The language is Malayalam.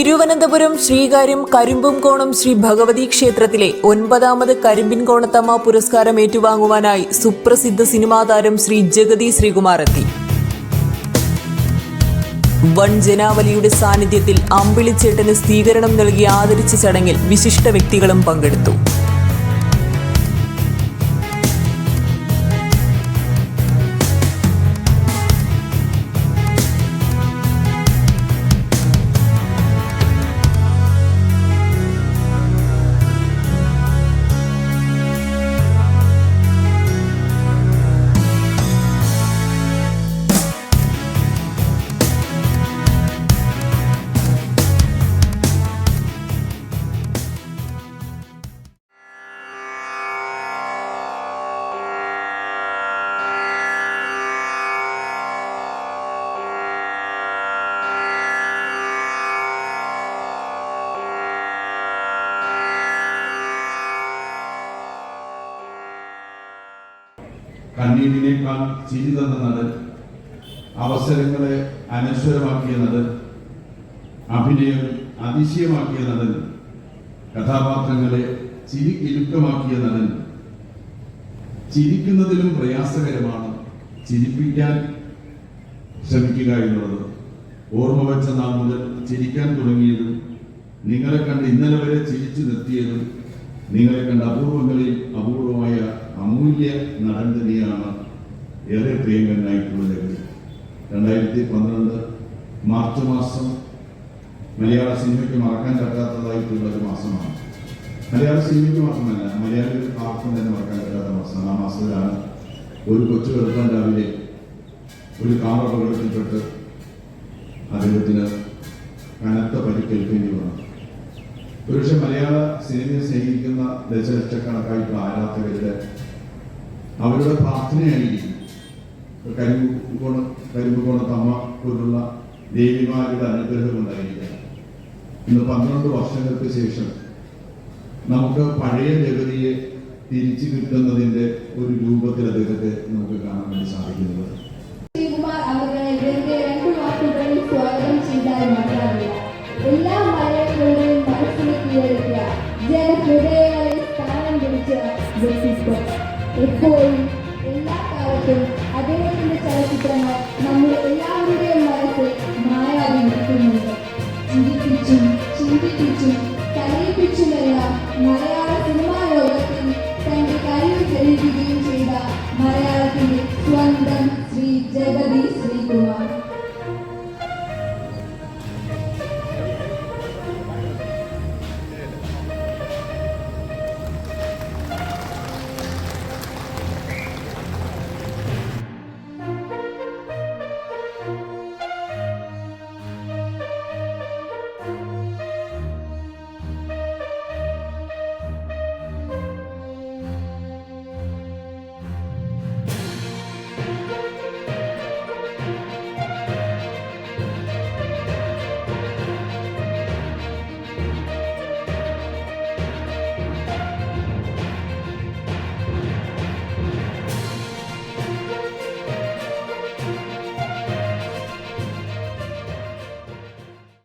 തിരുവനന്തപുരം ശ്രീകാര്യം കരിമ്പുംകോണം ശ്രീ ഭഗവതി ക്ഷേത്രത്തിലെ 9ാമത് കരിമ്പിൻകോണത്തമ്മ പുരസ്കാരം ഏറ്റുവാങ്ങുവാനായി സുപ്രസിദ്ധ സിനിമാ താരം ശ്രീ ജഗതി ശ്രീകുമാർ എത്തി. വൻ ജനാവലിയുടെ സാന്നിധ്യത്തിൽ അമ്പിളിച്ചേട്ടന് സ്വീകരണം നൽകി ആദരിച്ച ചടങ്ങിൽ വിശിഷ്ട വ്യക്തികളും പങ്കെടുത്തു. കണ്ണീരിനേക്കാൾ ചിരി തന്ന നടൻ, അവസരങ്ങളെ അനശ്വരമാക്കിയ നടൻ, അഭിനയം അതിശയമാക്കിയ നടൻ, കഥാപാത്രങ്ങളെ ചിരിക്കിലുക്കമാക്കിയ നടൻ. ചിരിക്കുന്നതിലും പ്രയാസകരമാണ് ചിരിപ്പിക്കാൻ ശ്രമിക്കുക എന്നുള്ളത്. ഓർമ്മ വെച്ച നാൾ മുതൽ ചിരിക്കാൻ തുടങ്ങിയതും നിങ്ങളെ കണ്ട് ഇന്നലെ വരെ ചിരിച്ചു നിർത്തിയതും നിങ്ങളെ കണ്ട അപൂർവങ്ങളിൽ അപൂർവമായ അമൂല്യ നടൻ തന്നെയാണ് ഏറെ പ്രിയങ്കരനായിട്ടുള്ളത്. 2012 മാർച്ച് മാസം മലയാള സിനിമയ്ക്ക് മറക്കാൻ പറ്റാത്തതായിട്ടുള്ള ഒരു മാസമാണ്. മലയാള സിനിമയ്ക്ക് മാത്രമല്ല, മലയാളികൾക്ക് ആർക്കും തന്നെ മറക്കാൻ പറ്റാത്ത മാസമാണ്. ആ മാസത്തിലാണ് ഒരു കൊച്ചു വെളുപ്പാൻ രാവിലെ ഒരു കാർ അപകടത്തിൽപ്പെട്ട് അദ്ദേഹത്തിന് കനത്ത പരിക്കേൽക്കേണ്ടി വന്നു. ഒരുപക്ഷെ മലയാള സിനിമയെ സ്നേഹിക്കുന്ന ദശലക്ഷക്കണക്കായിട്ടുള്ള ആരാധകരുടെ അവരുടെ പ്രാർത്ഥനയായിരിക്കും കരിമ്പുകോണത്തമ്മ പോലുള്ള ദേവിമാരുടെ അനുഗ്രഹം ഉണ്ടായിരിക്കാം. ഇന്ന് 12 വർഷങ്ങൾക്ക് ശേഷം നമുക്ക് പഴയ ജഗതിയെ തിരിച്ചു കിട്ടുന്നതിന്റെ ഒരു രൂപത്തിൽ അദ്ദേഹത്തെ നമുക്ക് കാണാൻ വേണ്ടി സാധിക്കുന്നത്. എല്ലാ മലയാളികളുടെയും മനസ്സിൽ കീഴടക്കിയ ജനഹൃദയങ്ങളിൽ സ്ഥാനം പിടിച്ച വ്യക്തിത്വം. എപ്പോഴും എല്ലാ കാലത്തും അദ്ദേഹത്തിന്റെ ചലച്ചിത്രങ്ങൾ നമ്മുടെ എല്ലാവരുടെയും മനസ്സിൽ മായാതെ നിൽക്കുന്നുണ്ട്. ചിരിപ്പിച്ചും ചിന്തിപ്പിച്ചും കരയിപ്പിച്ചുമെല്ലാം മലയാള സിനിമാ ലോകത്തിൽ തന്റെ കഴിവ് തെളിയിക്കുകയും ചെയ്ത മലയാളത്തിന്റെ സ്വന്തം ശ്രീ ജഗതി